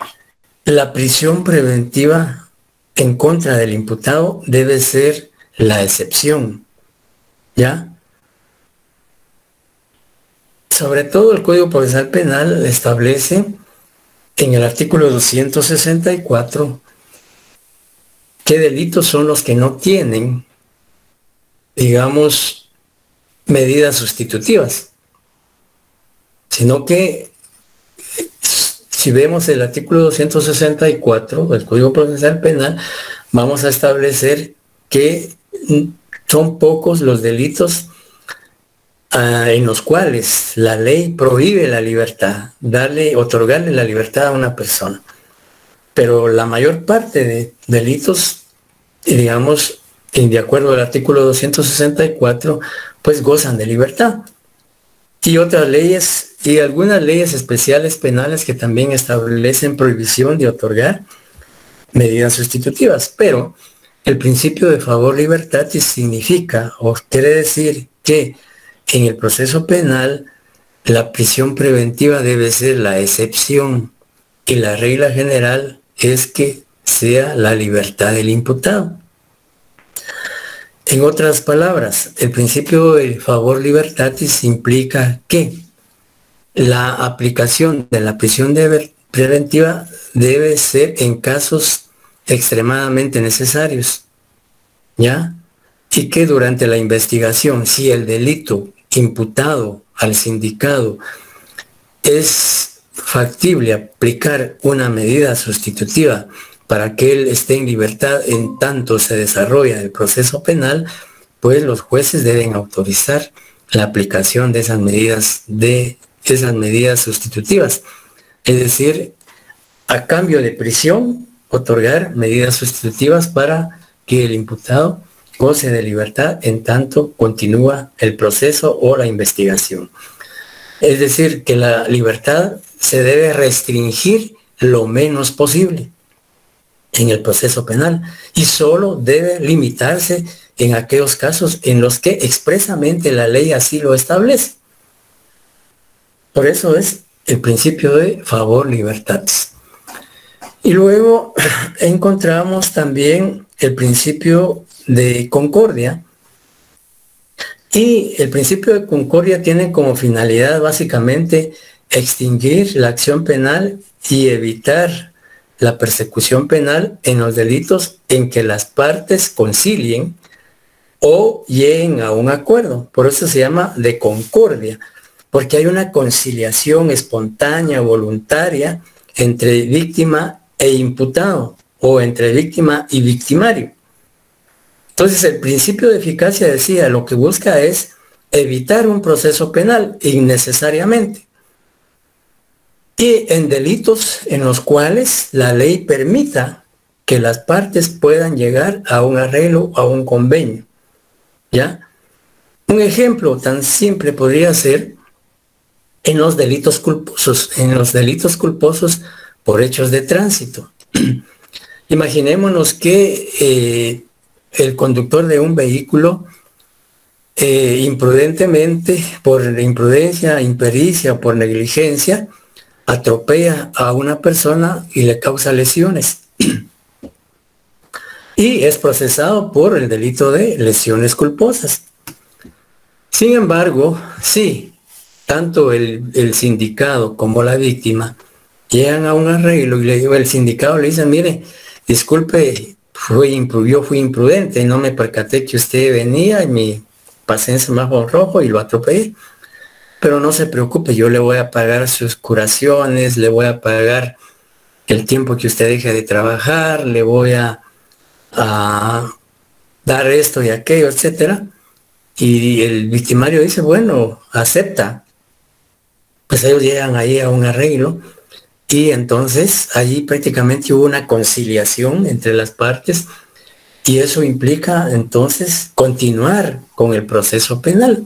la prisión preventiva en contra del imputado debe ser la excepción, ¿ya? Sobre todo el Código Procesal Penal establece en el artículo 264 qué delitos son los que no tienen, digamos, medidas sustitutivas, sino que si vemos el artículo 264 del Código Procesal Penal, vamos a establecer que son pocos los delitos en los cuales la ley prohíbe la libertad, otorgarle la libertad a una persona. Pero la mayor parte de delitos, digamos, de acuerdo al artículo 264, pues gozan de libertad. Y otras leyes, y algunas leyes especiales penales que también establecen prohibición de otorgar medidas sustitutivas. Pero el principio de favor libertatis significa, o quiere decir que en el proceso penal la prisión preventiva debe ser la excepción y la regla general es que sea la libertad del imputado. En otras palabras, el principio de favor libertatis implica que la aplicación de la prisión preventiva debe ser en casos extremadamente necesarios, ¿ya? Y que durante la investigación, si el delito imputado al sindicado es factible aplicar una medida sustitutiva para que él esté en libertad en tanto se desarrolla el proceso penal, pues los jueces deben autorizar la aplicación de esas medidas sustitutivas. Es decir, a cambio de prisión, otorgar medidas sustitutivas para que el imputado goce de libertad en tanto continúa el proceso o la investigación. Es decir, que la libertad se debe restringir lo menos posible en el proceso penal y solo debe limitarse en aquellos casos en los que expresamente la ley así lo establece. Por eso es el principio de favor libertatis. Y luego encontramos también el principio de concordia. Y el principio de concordia tiene como finalidad básicamente extinguir la acción penal y evitar la persecución penal en los delitos en que las partes concilien o lleguen a un acuerdo. Por eso se llama de concordia, porque hay una conciliación espontánea, voluntaria, entre víctima e imputado, o entre víctima y victimario. Entonces el principio de eficacia decía, lo que busca es evitar un proceso penal innecesariamente. Y en delitos en los cuales la ley permita que las partes puedan llegar a un arreglo, a un convenio. ¿Ya? Un ejemplo tan simple podría ser en los delitos culposos por hechos de tránsito. Imaginémonos que el conductor de un vehículo imprudentemente, por imprudencia, impericia o por negligencia, atropella a una persona y le causa lesiones. Y es procesado por el delito de lesiones culposas. Sin embargo, sí, tanto el sindicado como la víctima llegan a un arreglo y el sindicado le dice, mire, disculpe, yo fui imprudente, no me percaté que usted venía y pasé en semáforo rojo y lo atropellé. Pero no se preocupe, yo le voy a pagar sus curaciones, le voy a pagar el tiempo que usted deje de trabajar, le voy a dar esto y aquello, etcétera. Y el victimario dice, bueno, acepta. Pues ellos llegan ahí a un arreglo y entonces allí prácticamente hubo una conciliación entre las partes y eso implica entonces continuar con el proceso penal.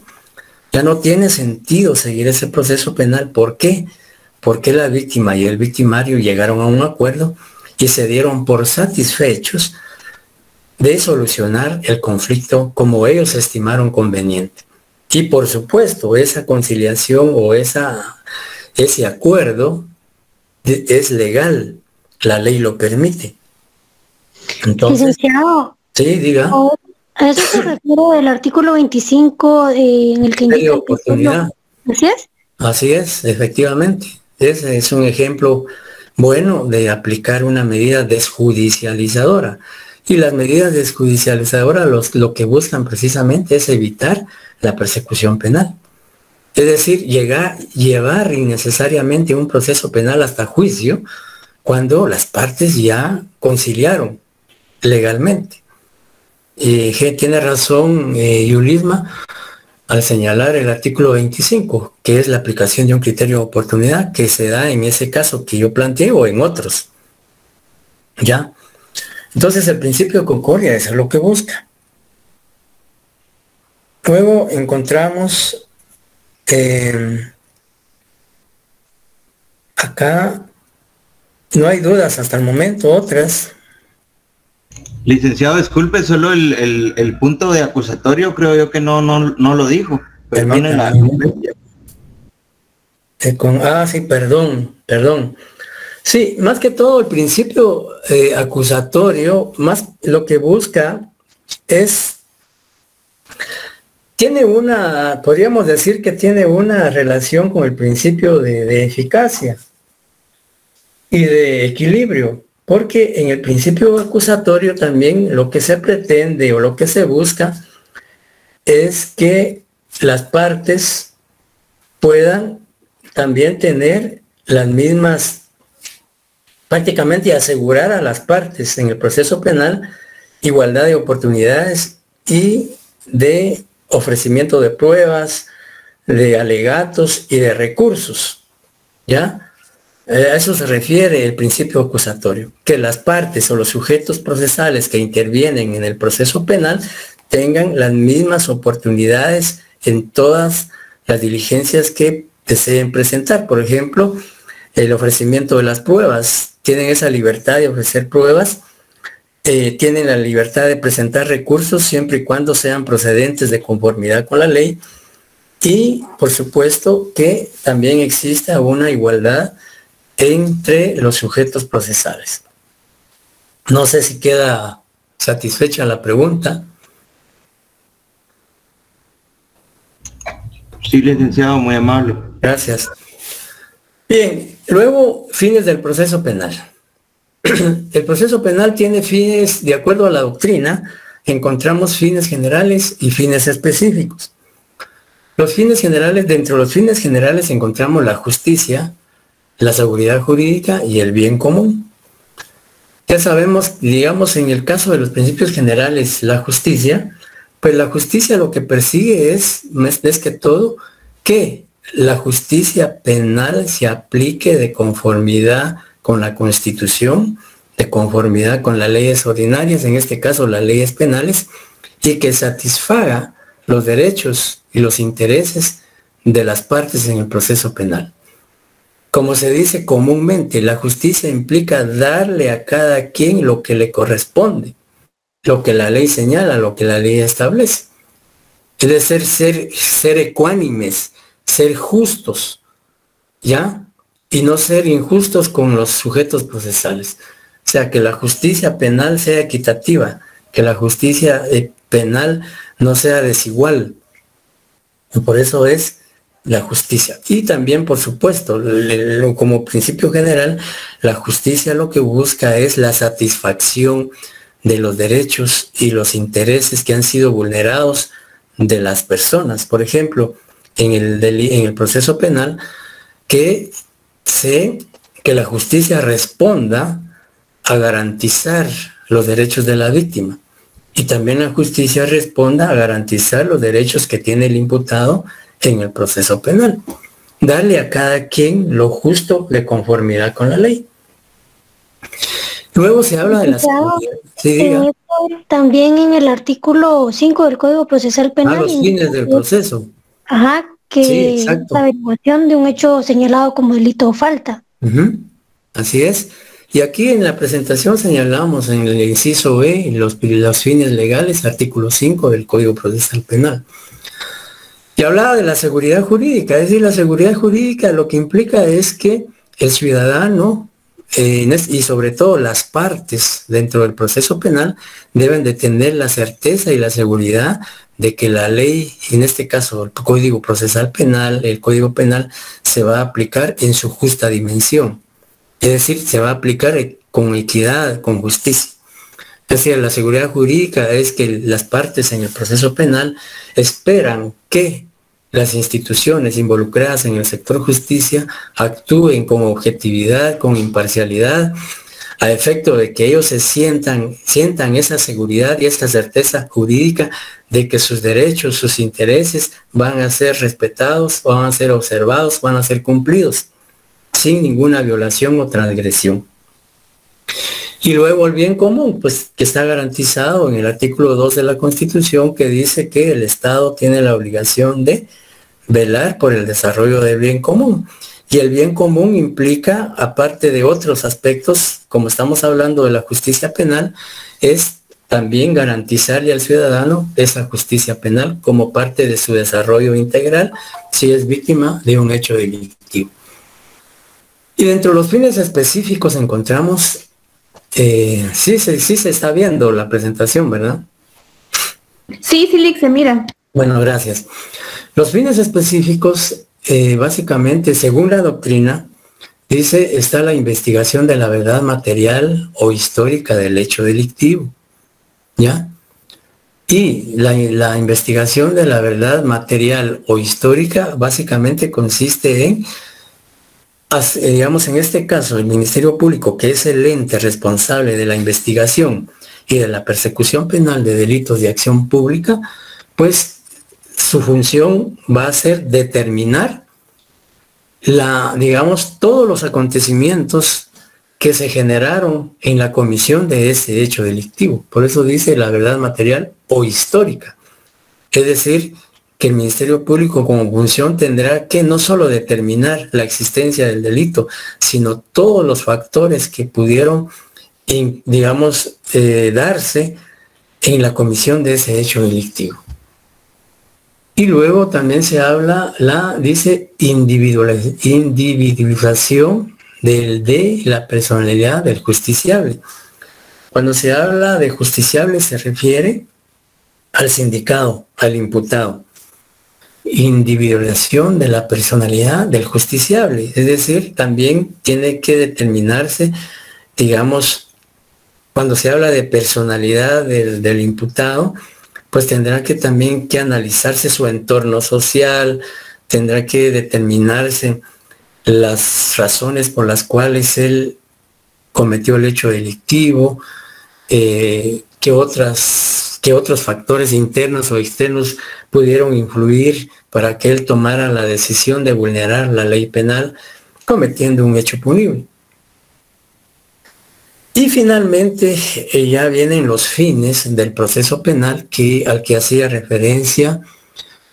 Ya no tiene sentido seguir ese proceso penal. ¿Por qué? Porque la víctima y el victimario llegaron a un acuerdo y se dieron por satisfechos de solucionar el conflicto como ellos estimaron conveniente. Y por supuesto, esa conciliación o ese acuerdo es legal. La ley lo permite. Entonces, licenciado, sí, diga. A eso se refiere el artículo 25 en el que indica oportunidad. ¿Así es? Así es, efectivamente. Ese es un ejemplo bueno de aplicar una medida desjudicializadora. Y las medidas desjudicializadoras lo que buscan precisamente es evitar la persecución penal. Es decir, llevar innecesariamente un proceso penal hasta juicio cuando las partes ya conciliaron legalmente. Tiene razón Yulisma al señalar el artículo 25, que es la aplicación de un criterio de oportunidad que se da en ese caso que yo planteé o en otros. ¿Ya? Entonces el principio de concordia es lo que busca. Luego encontramos acá, no hay dudas hasta el momento, otras. Licenciado, disculpe, solo el punto de acusatorio creo yo que no lo dijo. Sí, perdón. Sí, más que todo el principio acusatorio, más lo que busca es, podríamos decir que tiene una relación con el principio de eficacia y de equilibrio. Porque en el principio acusatorio también lo que se pretende o lo que se busca es que las partes puedan también tener las mismas, prácticamente asegurar a las partes en el proceso penal igualdad de oportunidades y de ofrecimiento de pruebas, de alegatos y de recursos. ¿Ya? A eso se refiere el principio acusatorio, que las partes o los sujetos procesales que intervienen en el proceso penal tengan las mismas oportunidades en todas las diligencias que deseen presentar. Por ejemplo, el ofrecimiento de las pruebas. Tienen esa libertad de ofrecer pruebas, tienen la libertad de presentar recursos siempre y cuando sean procedentes de conformidad con la ley, y por supuesto que también exista una igualdad entre los sujetos procesales. No sé si queda satisfecha la pregunta. Sí, licenciado, muy amable. Gracias. Bien, luego, fines del proceso penal. El proceso penal tiene fines, de acuerdo a la doctrina, encontramos fines generales y fines específicos. Los fines generales, dentro de los fines generales encontramos la justicia, la seguridad jurídica y el bien común. Ya sabemos, digamos, en el caso de los principios generales, la justicia, pues la justicia lo que persigue es que todo, que la justicia penal se aplique de conformidad con la Constitución, de conformidad con las leyes ordinarias, en este caso las leyes penales, y que satisfaga los derechos y los intereses de las partes en el proceso penal. Como se dice comúnmente, la justicia implica darle a cada quien lo que le corresponde, lo que la ley señala, lo que la ley establece. Es decir, ser ecuánimes, ser justos, ¿ya? Y no ser injustos con los sujetos procesales. O sea, que la justicia penal sea equitativa, que la justicia penal no sea desigual. Y por eso es la justicia. Y también, por supuesto, como principio general, la justicia lo que busca es la satisfacción de los derechos y los intereses que han sido vulnerados de las personas. Por ejemplo, en el proceso penal, que la justicia responda a garantizar los derechos de la víctima, y también la justicia responda a garantizar los derechos que tiene el imputado en el proceso penal. Darle a cada quien lo justo de conformidad con la ley. Luego se habla de las... Sí, diga. También en el artículo 5 del Código Procesal Penal. Los fines del proceso. Ajá, que es la averiguación de un hecho señalado como delito o falta. Así es. Y aquí en la presentación señalamos en el inciso B los fines legales, artículo 5 del Código Procesal Penal. Y hablaba de la seguridad jurídica, es decir, la seguridad jurídica lo que implica es que el ciudadano y sobre todo las partes dentro del proceso penal deben de tener la certeza y la seguridad de que la ley, en este caso el Código Procesal Penal, el Código Penal, se va a aplicar en su justa dimensión. Es decir, se va a aplicar con equidad, con justicia. Es decir, la seguridad jurídica es que las partes en el proceso penal esperan que las instituciones involucradas en el sector justicia actúen con objetividad, con imparcialidad, a efecto de que ellos sientan esa seguridad y esa certeza jurídica de que sus derechos, sus intereses van a ser respetados, van a ser observados, van a ser cumplidos, sin ninguna violación o transgresión. Y luego el bien común, pues que está garantizado en el artículo 2 de la Constitución, que dice que el Estado tiene la obligación de velar por el desarrollo del bien común. Y el bien común implica, aparte de otros aspectos, como estamos hablando de la justicia penal, es también garantizarle al ciudadano esa justicia penal como parte de su desarrollo integral si es víctima de un hecho delictivo. Y dentro de los fines específicos encontramos, sí se está viendo la presentación, ¿verdad? Sí, Lick, se mira. Bueno, gracias. Los fines específicos, básicamente, según la doctrina, dice, está la investigación de la verdad material o histórica del hecho delictivo, ¿ya? Y la investigación de la verdad material o histórica básicamente consiste en, digamos, en este caso, el Ministerio Público, que es el ente responsable de la investigación y de la persecución penal de delitos de acción pública, pues su función va a ser determinar digamos, todos los acontecimientos que se generaron en la comisión de ese hecho delictivo. Por eso dice la verdad material o histórica. Es decir, que el Ministerio Público como función tendrá que no solo determinar la existencia del delito, sino todos los factores que pudieron, digamos, darse en la comisión de ese hecho delictivo. Y luego también se habla, dice individualización de la personalidad del justiciable. Cuando se habla de justiciable se refiere al sindicado, al imputado. Individualización de la personalidad del justiciable, es decir, también tiene que determinarse, digamos, cuando se habla de personalidad del imputado, pues tendrá que también que analizarse su entorno social, tendrá que determinarse las razones por las cuales él cometió el hecho delictivo, qué otros factores internos o externos pudieron influir para que él tomara la decisión de vulnerar la ley penal cometiendo un hecho punible. Y finalmente ya vienen los fines del proceso penal al que hacía referencia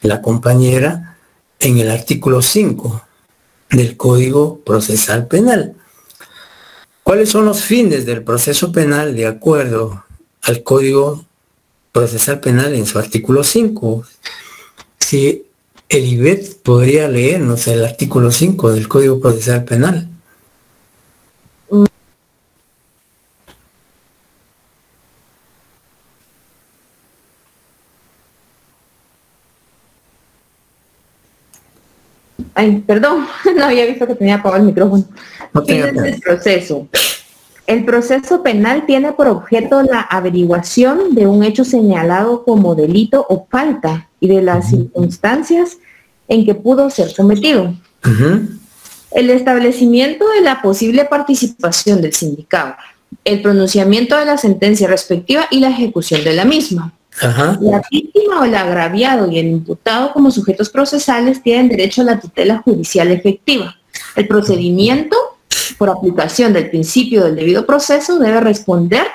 la compañera en el artículo 5 del Código Procesal Penal. ¿Cuáles son los fines del proceso penal de acuerdo al Código Procesal Penal en su artículo 5? Si el IBET podría leernos el artículo 5 del Código Procesal Penal. Ay, perdón, no había visto que tenía apagado el micrófono. Fines del proceso. El proceso penal tiene por objeto la averiguación de un hecho señalado como delito o falta y de las circunstancias en que pudo ser cometido. El establecimiento de la posible participación del sindicado, el pronunciamiento de la sentencia respectiva y la ejecución de la misma. La víctima o el agraviado y el imputado como sujetos procesales tienen derecho a la tutela judicial efectiva. El procedimiento, por aplicación del principio del debido proceso, debe responder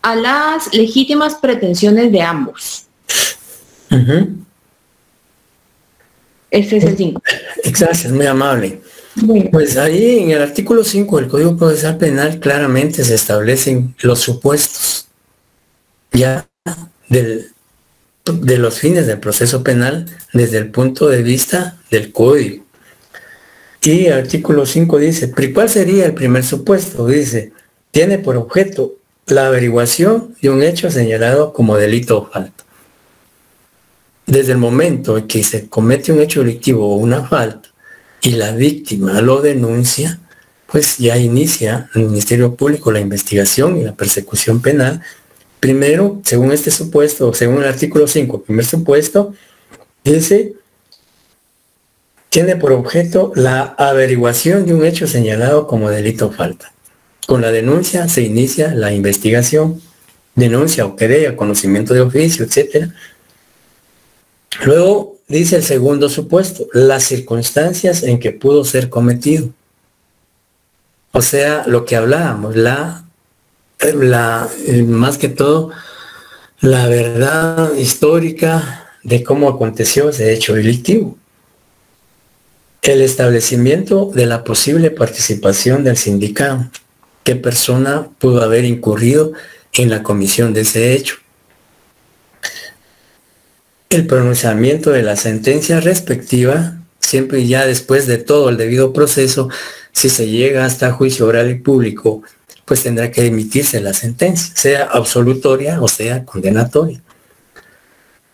a las legítimas pretensiones de ambos. Ese es el 5. Gracias, muy amable. Bueno. Pues ahí en el artículo 5 del Código Procesal Penal claramente se establecen los supuestos ya de los fines del proceso penal desde el punto de vista del código. Y el artículo 5 dice, ¿cuál sería el primer supuesto? Dice, tiene por objeto la averiguación de un hecho señalado como delito o falta. Desde el momento en que se comete un hecho delictivo o una falta y la víctima lo denuncia, pues ya inicia el Ministerio Público la investigación y la persecución penal. Primero, según este supuesto, según el artículo 5, primer supuesto, dice, tiene por objeto la averiguación de un hecho señalado como delito o falta. Con la denuncia se inicia la investigación, denuncia o querella, conocimiento de oficio, etc. Luego dice el segundo supuesto, las circunstancias en que pudo ser cometido. O sea, lo que hablábamos, más que todo, la verdad histórica de cómo aconteció ese hecho delictivo. El establecimiento de la posible participación del sindicado. ¿Qué persona pudo haber incurrido en la comisión de ese hecho? El pronunciamiento de la sentencia respectiva, siempre y ya después de todo el debido proceso, si se llega hasta juicio oral y público, pues tendrá que emitirse la sentencia, sea absolutoria o sea condenatoria.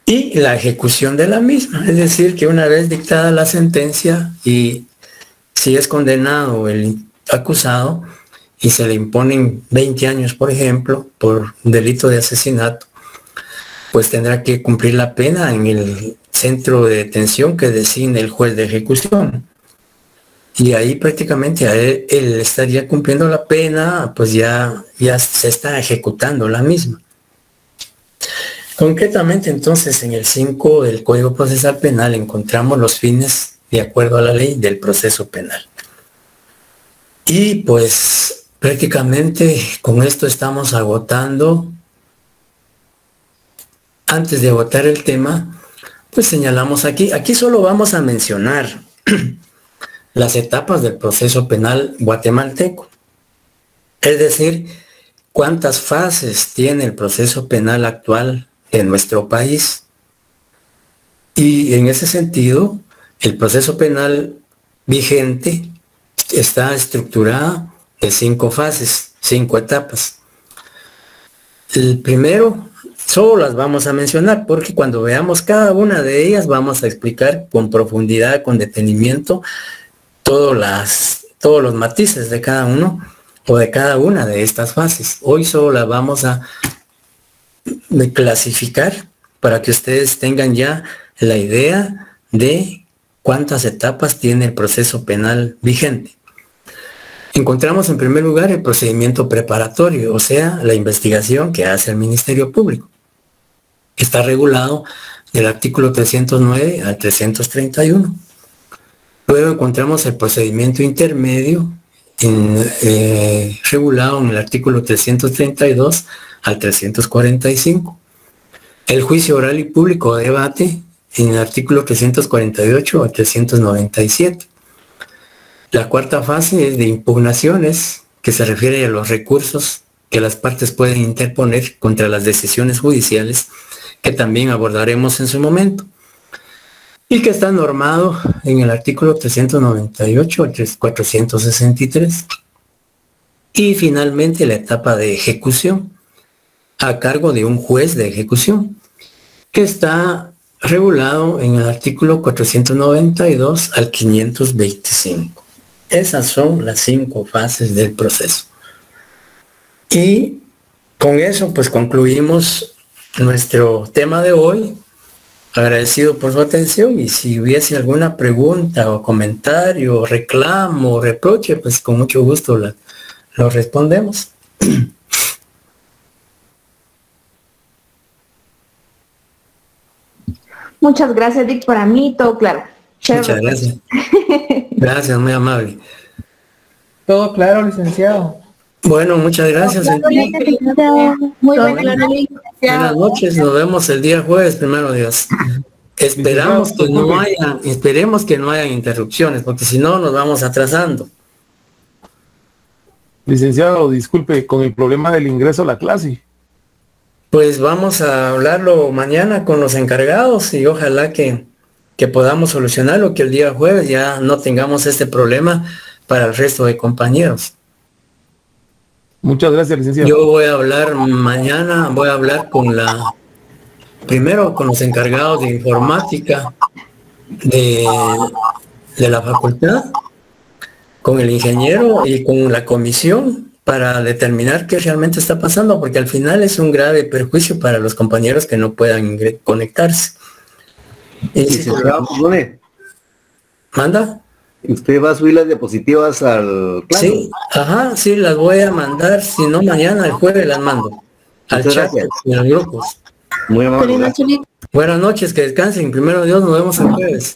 Y la ejecución de la misma, es decir, que una vez dictada la sentencia y si es condenado el acusado y se le imponen 20 años, por ejemplo, por delito de asesinato, pues tendrá que cumplir la pena en el centro de detención que designe el juez de ejecución. Y ahí prácticamente él estaría cumpliendo la pena, pues ya se está ejecutando la misma. Concretamente entonces en el 5 del Código Procesal Penal encontramos los fines de acuerdo a la ley del proceso penal. Y pues Prácticamente con esto estamos agotando. Antes de agotar el tema, pues señalamos aquí solo vamos a mencionar las etapas del proceso penal guatemalteco. Es decir, cuántas fases tiene el proceso penal actual en nuestro país. Y en ese sentido, el proceso penal vigente está estructurado de 5 fases, 5 etapas. El primero, solo las vamos a mencionar porque cuando veamos cada una de ellas vamos a explicar con profundidad, con detenimiento, todos los matices de cada uno o de cada una de estas fases. Hoy solo las vamos a clasificar para que ustedes tengan ya la idea de cuántas etapas tiene el proceso penal vigente. Encontramos en primer lugar el procedimiento preparatorio, o sea, la investigación que hace el Ministerio Público. Está regulado del artículo 309 al 331. Luego encontramos el procedimiento intermedio regulado en el artículo 332 al 345. El juicio oral y público de debate en el artículo 348 al 397. La cuarta fase es de impugnaciones, que se refiere a los recursos que las partes pueden interponer contra las decisiones judiciales, que también abordaremos en su momento, y que está normado en el artículo 398 al 463. Y finalmente la etapa de ejecución, a cargo de un juez de ejecución, que está regulado en el artículo 492 al 525. Esas son las 5 fases del proceso. Y con eso pues concluimos nuestro tema de hoy. Agradecido por su atención, y si hubiese alguna pregunta o comentario, reclamo o reproche, pues con mucho gusto lo respondemos. Muchas gracias, Dick. Para mí todo claro. Muchas gracias. Gracias, muy amable. Todo claro, licenciado. Bueno, muchas gracias. Muy buenas noches. Buenas noches, nos vemos el día jueves, primero Dios. Esperemos que no haya interrupciones, porque si no nos vamos atrasando. Licenciado, disculpe, con el problema del ingreso a la clase. Pues vamos a hablarlo mañana con los encargados y ojalá que podamos solucionarlo, que el día jueves ya no tengamos este problema para el resto de compañeros. Muchas gracias, licenciado. Yo voy a hablar mañana, primero con los encargados de informática de la facultad, con el ingeniero y con la comisión para determinar qué realmente está pasando, porque al final es un grave perjuicio para los compañeros que no puedan conectarse. ¿Manda? ¿Usted va a subir las diapositivas al plano? Sí, sí, las voy a mandar, si no mañana, el jueves las mando. Al chat y a los grupos. Muy amable. Buenas noches, que descansen. Primero Dios, nos vemos el jueves.